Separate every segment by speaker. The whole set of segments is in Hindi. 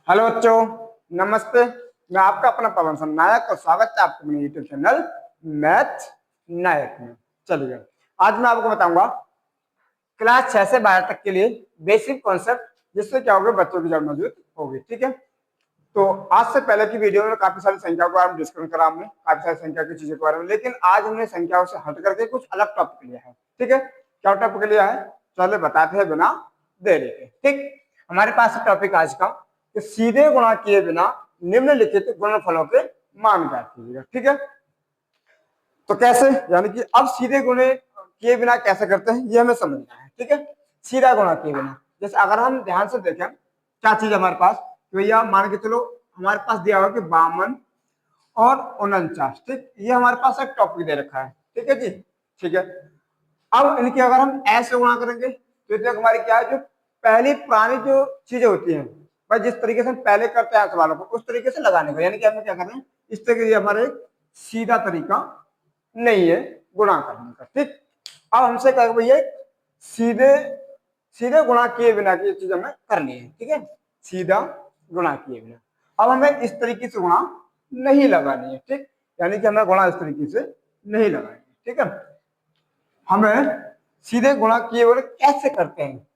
Speaker 1: हेलो बच्चों, नमस्ते। मैं आपका अपना पवन सर नायक और स्वागत है आपको मेरे यूट्यूब चैनल मैथ नायक में। चलिए, आज मैं आपको बताऊंगा क्लास 6 से 12 तक के लिए बेसिक कॉन्सेप्ट, जिससे क्या होगा बच्चों की जब मौजूद होगी। ठीक है, तो आज से पहले की वीडियो में काफी सारी संख्या के बारे में डिस्कस करा हमने, काफी सारी संख्या की चीजों के बारे में, लेकिन आज हमने संख्याओं से हट करके कुछ अलग टॉपिक लिया है। ठीक है, क्या टॉपिक लिया है चलो बताते हैं बिना देरी के। ठीक, हमारे पास टॉपिक आज का कि सीधे गुणा किए बिना निम्नलिखित गुणनफलों के मान ज्ञात कीजिएगा। ठीक है, तो कैसे, यानी कि अब सीधे गुणे किए बिना कैसे करते हैं ये हमें समझना है। ठीक है, सीधा गुणा किए बिना, जैसे अगर हम ध्यान से देखें क्या चीज हमारे पास, भैया मान के चलो हमारे पास दिया हुआ कि 52 और 49। ठीक, ये हमारे पास एक टॉपिक दे रखा है। ठीक है जी, ठीक है। अब इनकी अगर हम ऐसे गुणा करेंगे तो इसमें हमारी क्या है, जो पहली पुरानी जो चीजें होती हैं भाई, जिस तरीके से हम पहले करते हैं सवालों को उस तरीके से लगाने का, यानी कि हमें क्या करना है, इस तरीके से हमारे सीधा तरीका नहीं है गुणा करने का। ठीक, अब हमसे कहें भैया सीधे सीधे गुणा किए बिना की चीज हमें करनी है। ठीक है, सीधा गुणा किए बिना अब हमें इस तरीके से गुणा नहीं लगानी है। ठीक, यानी कि हमें गुणा इस तरीके से नहीं लगानी है। ठीक है, हमें सीधे गुणा किए बिना कैसे करते हैं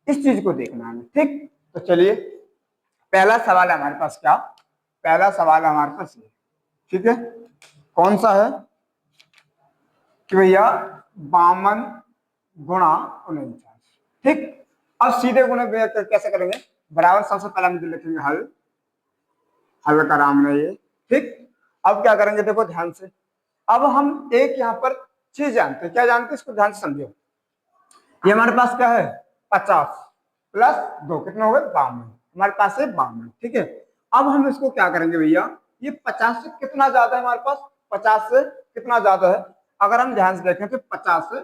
Speaker 1: इस चीज को देखना है। ठीक, तो चलिए पहला सवाल है हमारे पास, क्या पहला सवाल है हमारे पास ये। ठीक है, कौन सा है कि भैया 52 गुणा 49। ठीक, अब सीधे गुणे कैसे करेंगे, बराबर सबसे पहले हम लिखेंगे हल, हल का नाम है ये। ठीक, अब क्या करेंगे देखो ध्यान से, अब हम एक यहाँ पर चीज जानते हैं, क्या जानते हैं इसको ध्यान से समझो। ये हमारे पास क्या है 50 प्लस 2 कितना हो गए 52, हमारे पास है 52। ठीक है, अब हम इसको क्या करेंगे भैया, ये 50 से कितना ज्यादा है हमारे पास, 50 से कितना ज्यादा है, अगर हम ध्यान से देखें तो 50 से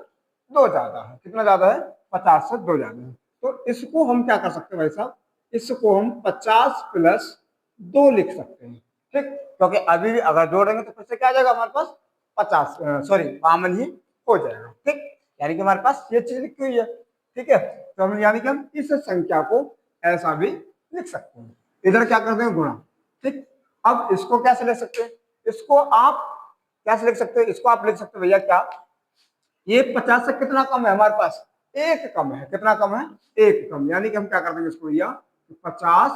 Speaker 1: 2 ज्यादा है। कितना ज्यादा है, 50 से 2 ज्यादा है। तो इसको हम क्या कर सकते हैं भाई साहब, इसको हम 50 प्लस 2 लिख सकते हैं। ठीक, क्योंकि अभी भी अगर जोड़ेंगे तो फिर से क्या आ जाएगा हमारे पास 50 सॉरी 52 ही हो जाएगा। ठीक, यानी कि हमारे पास ये चीज लिखी हुई है। ठीक है, तो हम यानी कि हम इस संख्या को ऐसा भी लिख सकते हैं, इधर क्या करते हैं गुणा। ठीक, अब इसको कैसे लिख सकते हैं, इसको आप कैसे लिख सकते हैं, इसको आप लिख सकते हैं भैया क्या, ये 50 से कितना कम है हमारे पास, एक कम है। कितना कम है, एक कम, यानी कि हम क्या कर देंगे इसको भैया 50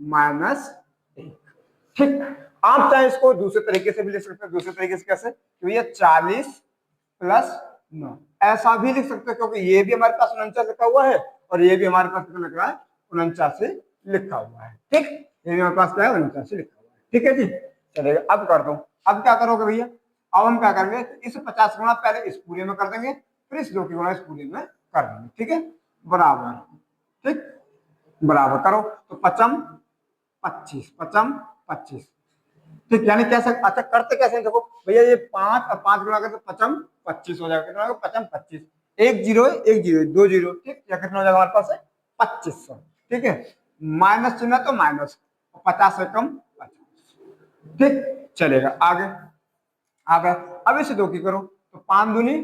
Speaker 1: माइनस 1। ठीक, आप चाहे इसको दूसरे तरीके से भी लिख सकते हैं, दूसरे तरीके से कैसे, तो भैया 40 प्लस 9 ऐसा भी लिख सकते हैं, क्योंकि ये भी हमारे पास 49 लिखा हुआ है और ये भी हमारे पास कितना लिख रहा है 49 लिखा हुआ है। ठीक, ये भी हमारे पास क्या है 49 लिखा हुआ है। ठीक है जी, चलेगा। अब कर दो, अब क्या करोगे भैया, अब हम क्या करेंगे, इस 50 गुणा पहले इस पूरे में कर देंगे, फिर इस 2 की गुणा इस पूरे में कर देंगे। ठीक है, बराबर। ठीक, बराबर करो तो 55 25 55 25। ठीक, यानी कैसे, अच्छा करते कैसे देखो भैया, ये 5 और 5 गुणा करते 55 25 हो जाएगा। कितना होगा 55 25, एक जीरो है, एक जीरो, 2 जीरो। ठीक, या कितना हो जाएगा हमारे पास है 2500। ठीक है, माइनस चिन्ह तो माइनस, 50 से कम 50। ठीक, चलेगा आगे। आगे अब इसे 2 की करो तो 5 दूनी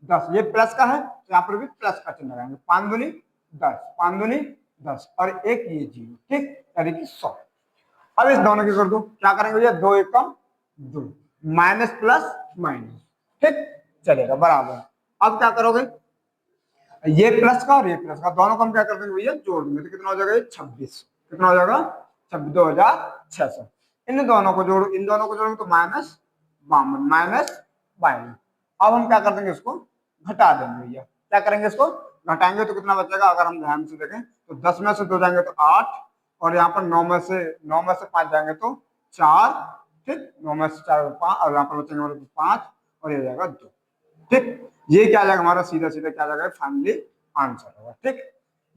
Speaker 1: 10, ये प्लस का है तो यहाँ पर भी प्लस का चिन्ह लगाएंगे, 5 दूनी 10, 5 दूनी 10 और एक ये जीरो। ठीक, यानी कि 100। अब इस दोनों की कर दो, क्या करेंगे भैया 2 एकम 2, माइनस प्लस माइनस। ठीक, चलेगा बराबर। अब क्या करोगे, ये प्लस का और ये प्लस का दोनों को हम क्या कर देंगे भैया जोड़ देंगे, तो कितना हो जाएगा 26। कितना हो जाएगा 26,2600। इन दोनों को जोड़ो, इन दोनों को जोड़ेंगे तो माइनस 52 माइनस 52। अब हम क्या कर देंगे, इसको घटा देंगे भैया। क्या करेंगे, इसको घटाएंगे तो कितना बचेगा, अगर हम ध्यान से देखें तो 10 में से 2 जाएंगे तो 8, और यहाँ पर 9 में से 5 जाएंगे तो 4। ठीक, 9 में से 4 5, और यहाँ पर बचेंगे 5 और ये जाएगा 2। ठीक, ये क्या आ जाएगा हमारा सीधा सीधा क्या आ जाएगा फाइनली आंसर होगा। ठीक,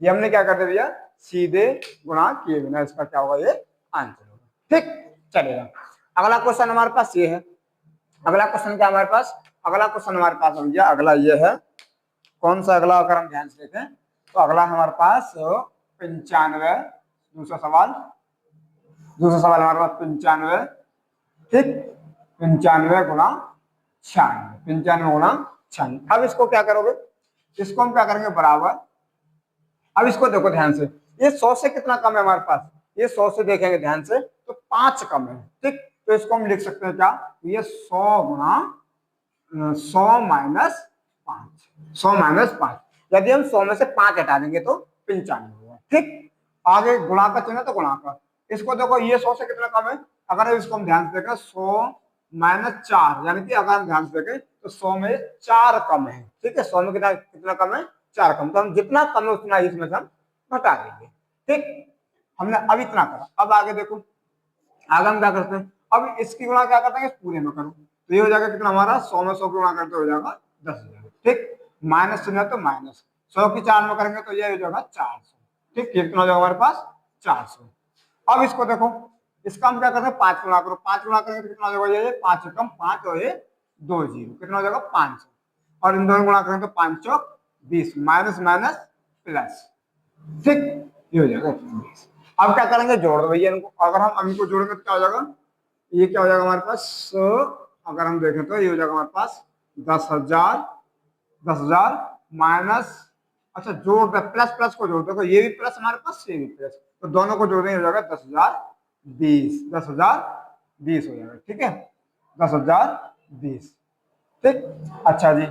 Speaker 1: ये हमने क्या कर दिया भैया सीधे गुणा किए बिना, इसका क्या होगा ये आंसर होगा। ठीक, चलेगा। अगला क्वेश्चन हमारे पास ये है, अगला क्वेश्चन क्या हमारे पास, अगला क्वेश्चन हमारे पास भैया अगला ये है, कौन सा अगला, अगर हम ध्यान से देखें तो अगला हमारे पास 95। दूसरा सवाल हमारे पास 95। ठीक, 95 गुणा 96, 95 गुणा 96। अब इसको क्या करोगे, इसको हम क्या करेंगे बराबर। अब इसको देखो ध्यान से, ये 100 से कितना कम है हमारे पास, ये 100 से देखेंगे ध्यान से तो 5 कम है, ठीक। तो इसको हम लिख सकते हैं क्या, ये 100 गुणा 100 माइनस 5, 100 माइनस 5। यदि हम 100 में से 5 हटा देंगे तो 95 होगा, ठीक। आगे गुणा का चिन्ह तो गुणा का, इसको देखो ये 100 से कितना कम है, अगर इसको हम ध्यान से देखें 100 माइनस 4, यानी कि अगर हम ध्यान से देखें तो 100 में 4 कम है, ठीक है। 100 में कितना कितना कम है, 4 कम, तो हम जितना कम है उतना इसमें से हम घटा देंगे, ठीक। हमने अब इतना करा, अब आगे देखो, आगे हम क्या करते हैं, अब इसकी गुणा क्या करते हैं, पूरे में करो, तो ये हो जाएगा कितना हमारा, 100 में 100 गुणा करते हो जाएगा 10,000, ठीक। माइनस चिन्ह तो माइनस, 100 की 4 में करेंगे तो ये हो जाएगा 400, ठीक। कितना हो जाएगा हमारे पास 400। अब इसको देखो, इसका हम क्या करते हैं, 5 गुणा करो, 5 गुणा करेंगे तो कितना हो जाएगा, ये 5 से कम 5 और ये 2 जीरो, कितना हो जाएगा 500, और इन दोनों गुणा करेंगे तो 5 चौक 20, माइनस माइनस प्लस, ठीक, ये हो जाएगा 20। अब क्या करेंगे, जोड़ दो भैया इनको, अगर हम इनको जोड़ेंगे तो क्या हो जाएगा, ये क्या हो जाएगा हमारे पास, अगर हम देखें तो ये हो जाएगा हमारे पास 10,000, 10,000 माइनस, अच्छा जोड़ दे, प्लस प्लस को जोड़ दो, ये भी प्लस हमारे पास, ये भी प्लस, तो दोनों को जोड़ेंगे हो जाएगा 10,020, 10,020 हो जाएगा, ठीक है, 10,020, ठीक। अच्छा जी,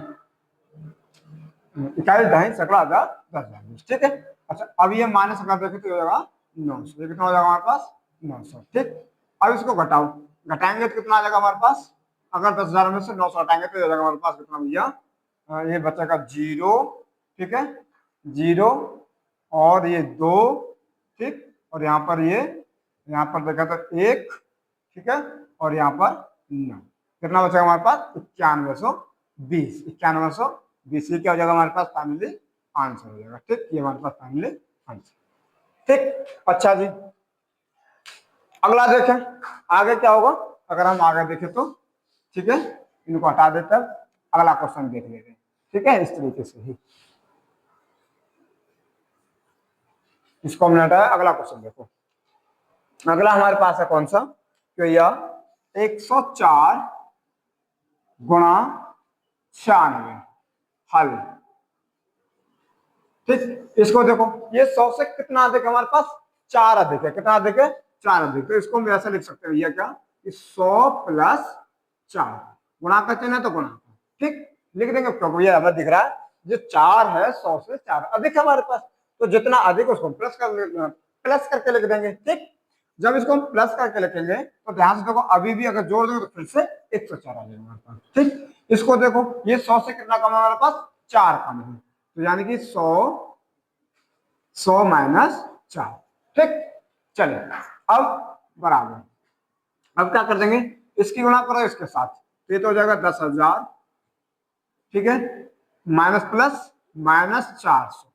Speaker 1: इकाई ढाई सैकड़ा हजार 10,020, ठीक है। अच्छा अब ये माइनस अगर देखें तो हो जाएगा 900, ये कितना हो जाएगा हमारे पास 900, ठीक। अब इसको घटाओ, घटाएंगे तो कितना आ जाएगा हमारे पास, अगर 10,000 में से 900 हटाएंगे तो हो जाएगा हमारे पास कितना भैया, ये बचेगा 0, ठीक है, 0 और ये 2, ठीक, और यहाँ पर ये, यहाँ पर देखा तो 1, ठीक है, और यहाँ पर 9, कितना बचेगा हमारे पास 9120, 9120, ये क्या हो जाएगा हमारे पास फाइनली आंसर हो जाएगा, ठीक, ये हमारे पास फाइनली आंसर, ठीक। अच्छा जी, अगला देखें, आगे क्या होगा, अगर हम आगे देखें तो, ठीक है, इनको हटा देते हैं, अगला क्वेश्चन देख लेते हैं, ठीक है, इस तरीके से ही इसको हमने हटाया। अगला क्वेश्चन देखो, अगला हमारे पास है कौन सा, तो यह 104 गुणा 96 हल, ठीक। इसको देखो, ये 100 से कितना अधिक है हमारे पास, 4 अधिक है, कितना अधिक है, 4 अधिक, तो इसको हम ऐसा लिख सकते हैं भैया क्या, 100 प्लस 4, गुणा का चिन्ह है तो गुणा, ठीक, लिख देंगे, क्योंकि ये हमें दिख रहा है जो 4 है 100 से 4 अधिक है हमारे पास, तो जितना अधिक उसको प्लस करके लिख देंगे, ठीक। जब इसको हम प्लस करके लिखेंगे तो ध्यान से देखो, अभी भी अगर जोड़ देंगे तो फिर से 104 आ जाएगा हमारे पास, ठीक। इसको देखो, ये 100 से कितना कम है हमारे पास, 4 कम है, तो यानी कि 100 माइनस 4, ठीक। चलिए अब बराबर, अब क्या कर देंगे, इसकी गुणा करो इसके साथ, तो ये तो हो जाएगा 10,000, ठीक है, माइनस प्लस माइनस 400,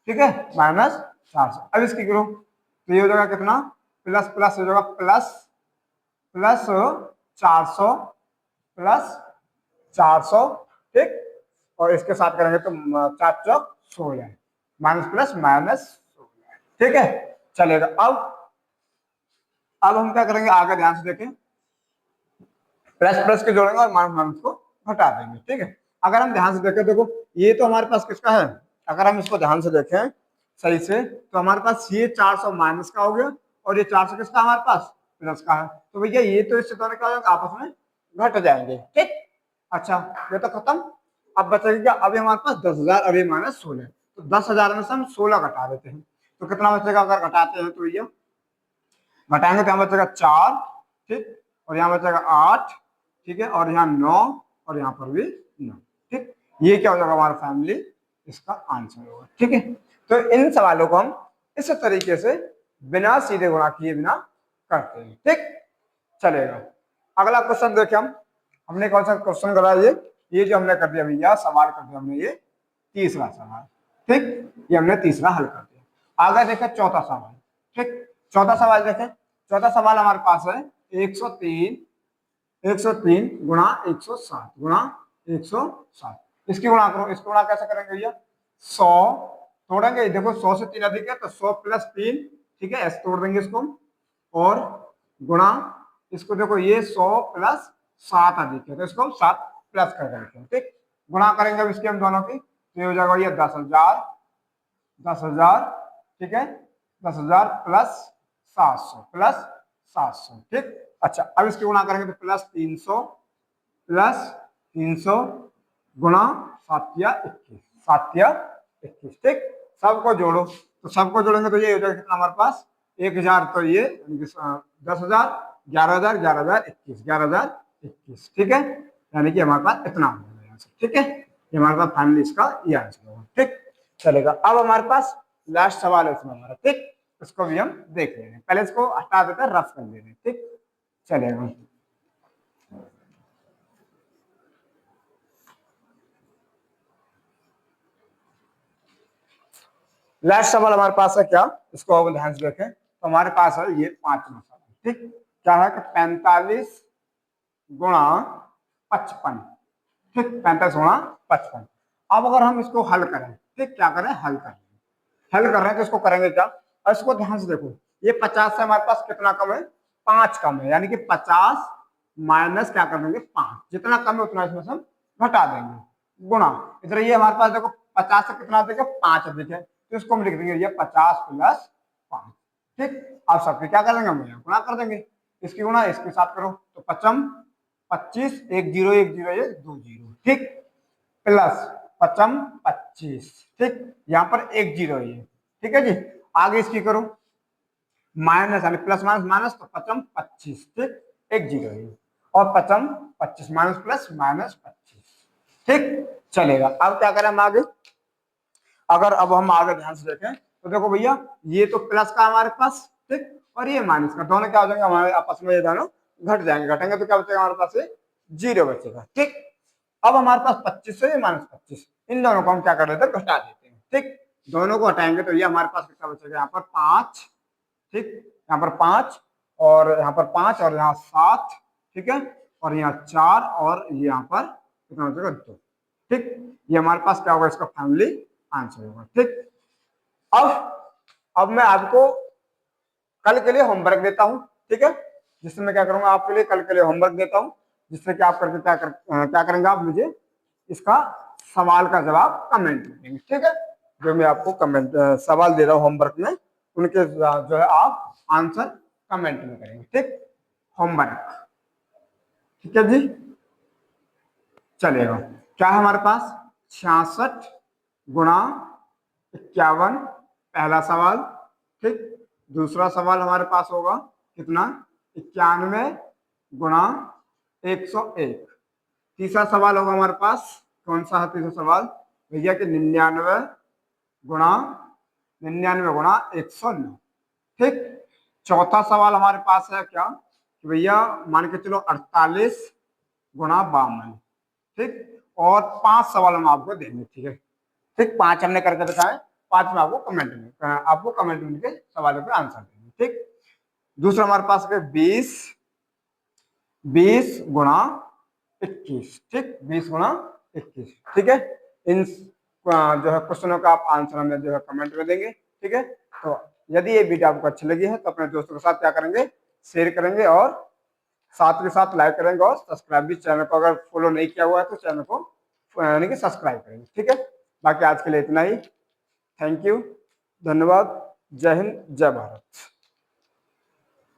Speaker 1: ठीक है, माइनस 400। अब इसकी करो तो ये हो जाएगा कितना, प्लस प्लस हो जाएगा प्लस प्लस 400 प्लस 400, ठीक, और इसके साथ करेंगे तो 4 चौक 16, माइनस प्लस माइनस 16, ठीक है, चलेगा। अब हम क्या करेंगे, आगे ध्यान से देखें, प्लस प्लस के जोड़ेंगे और माइनस माइनस को हटा देंगे, ठीक है। अगर हम ध्यान से देखें, देखो ये तो हमारे पास किसका है, अगर हम इसको ध्यान से देखें सही से, तो हमारे पास ये 400 माइनस का हो गया, और ये 400 किसका हमारे पास प्लस का है, तो भैया ये तो इससे दोनों क्या होगा, आपस में घट जाएंगे, ठीक। अच्छा ये तो खत्म, अब बचेगा क्या, अभी हमारे पास 10,000, अभी माइनस 16, तो 10,000 में से हम 16 घटा देते हैं, तो कितना बचेगा, अगर घटाते हैं तो भैया घटाएंगे तो यहाँ बचेगा 4, ठीक, और यहाँ बचेगा 8, ठीक है, और यहाँ 9, और यहाँ पर भी 9, ठीक। ये क्या हो जाएगा हमारा फैमिली, इसका आंसर होगा, ठीक है। तो इन सवालों को हम इस तरीके से बिना सीधे गुणा किए बिना करते हैं, ठीक, चलेगा। अगला क्वेश्चन देखें, हमने कौन सा क्वेश्चन करा, ये जो हमने कर दिया भैया, सवाल कर दिया हमने, ये तीसरा सवाल, ठीक, ये हमने तीसरा हल कर दिया। आगे देखें चौथा सवाल, ठीक, चौथा सवाल देखें, चौथा सवाल हमारे पास है 103 गुणा 107 गुणा 107, इसकी गुणा करो, इसकी गुणा कैसे करेंगे भैया, 100 तोड़ेंगे, देखो 100 से 3 अधिक है तो 100 प्लस 3, ठीक है, ऐसे तोड़ देंगे इसको, और गुणा इसको, देखो ये 100 प्लस 7 अधिक है तो इसको हम 7 प्लस कर देंगे, ठीक, गुणा करेंगे अब इसके हम दोनों की, तो ये हो जाएगा ये 10,000, 10,000, ठीक है, 10,000 प्लस 700 प्लस 700, ठीक। अच्छा, अब इसकी गुणा करेंगे तो प्लस 300 गुणा 7 या 21, ठीक। सबको जोड़ो, तो सबको जोड़ेंगे तो ये हो जाएगा कितना हमारे पास 1000, तो ये 10,000, 11,000, 11,021, 11,021, ठीक है। यानी कि हमारे पास इतना हो जाएगा आंसर, ठीक है। ये हमारे पास फाइनली इसका ये आंसर होगा, ठीक। चलेगा, अब हमारे पास लास्ट सवाल है इसमें हमारा, ठीक। इसको भी हम देख लेंगे, पहले इसको हटा देते हैं, रफ कर ले रहे हैं, ठीक। चलेगा, लास्ट सवाल हमारे पास है क्या, इसको अब ध्यान से देखें, तो हमारे पास है ये 5वां सवाल, ठीक। क्या है कि 45 गुणा 55, ठीक। 45 गुणा 55। अब अगर हम इसको हल करें, ठीक, क्या करें, हल कर रहे हैं तो इसको करेंगे क्या, और इसको ध्यान से देखो, ये 50 से हमारे पास कितना कम है, 5 कम है, यानी कि 50 माइनस क्या कर देंगे 5, जितना कम है उतना इसमें से हम घटा देंगे, गुणा इधर ये हमारे पास देखो 50 से कितना देगा 5 अधिक है, तो इसको हम लिख देंगे ये 50 प्लस 5, ठीक। आप सबके क्या कर देंगे, हम गुणा कर देंगे, इसकी गुणा इसके साथ करो तो 55 25 1 0 1 0 ये 2 0, ठीक, प्लस 55 25, ठीक। यहाँ पर 1 0 ये, ठीक है जी। आगे इसकी करो माइनस, यानी प्लस माइनस माइनस, तो 55 25, ठीक, 1 0 ये, और 55 25 माइनस प्लस माइनस 25, ठीक। चलेगा, अब क्या करें हम आगे, अगर अब हम आगे ध्यान से देखें तो देखो भैया ये तो प्लस का हमारे पास, ठीक, और ये माइनस का, दोनों क्या हो जाएंगे हमारे आपस में, ये दोनों घट जाएंगे, घटेंगे तो क्या बचेगा हमारे पास, 0 बचेगा, ठीक। अब हमारे पास 25 है माइनस 25, इन दोनों को हम क्या कर देते हैं, घटा देते हैं, ठीक। दोनों को हटाएंगे तो ये हमारे पास कितना बचेगा, यहाँ पर 5, ठीक, यहाँ पर 5 और यहाँ पर 5 और यहाँ 7, ठीक है, और यहाँ 4 और यहाँ पर कितना बचेगा 2, ठीक। ये हमारे पास क्या होगा, इसका फैमिली आंसर होगा, ठीक। अब मैं आपको कल के लिए होमवर्क देता हूं, ठीक है, जिससे मैं क्या करूंगा, आपके लिए कल के लिए होमवर्क देता हूं, जिससे कि आप करके क्या करेंगे, आप मुझे इसका सवाल का जवाब कमेंट में देंगे, ठीक है। जो मैं आपको कमेंट सवाल दे रहा हूं होमवर्क में, उनके जो है आप आंसर कमेंट में करेंगे, ठीक, होमवर्क, ठीक है जी। चलेगा, क्या है हमारे पास 66 गुणा 51, पहला सवाल, ठीक। दूसरा सवाल हमारे पास होगा कितना, 91 गुणा 101। तीसरा सवाल होगा हमारे पास, कौन सा है तीसरा सवाल भैया, कि 99 गुणा 109, ठीक। चौथा सवाल हमारे पास है क्या, कि भैया मान के चलो 48 गुणा 52, ठीक। और 5 सवाल हम आपको देंगे, ठीक है, ठीक, 5 हमने करके दिखाए, 5 में आपको कमेंट में लिखे सवालों के आंसर देंगे, ठीक। दूसरा हमारे पास है 20 गुणा 21, ठीक, 20 गुणा 21, ठीक है। इन जो है क्वेश्चनों का आप आंसर हमें जो है कमेंट में देंगे, ठीक है। तो यदि ये वीडियो आपको अच्छी लगी है तो अपने दोस्तों के साथ क्या करेंगे, शेयर करेंगे, और साथ के साथ लाइक करेंगे, और सब्सक्राइब भी, चैनल को अगर फॉलो नहीं किया हुआ है तो चैनल को यानी कि सब्सक्राइब करेंगे, ठीक है। बाकी आज के लिए इतना ही, थैंक यू, धन्यवाद, जय हिंद, जय भारत।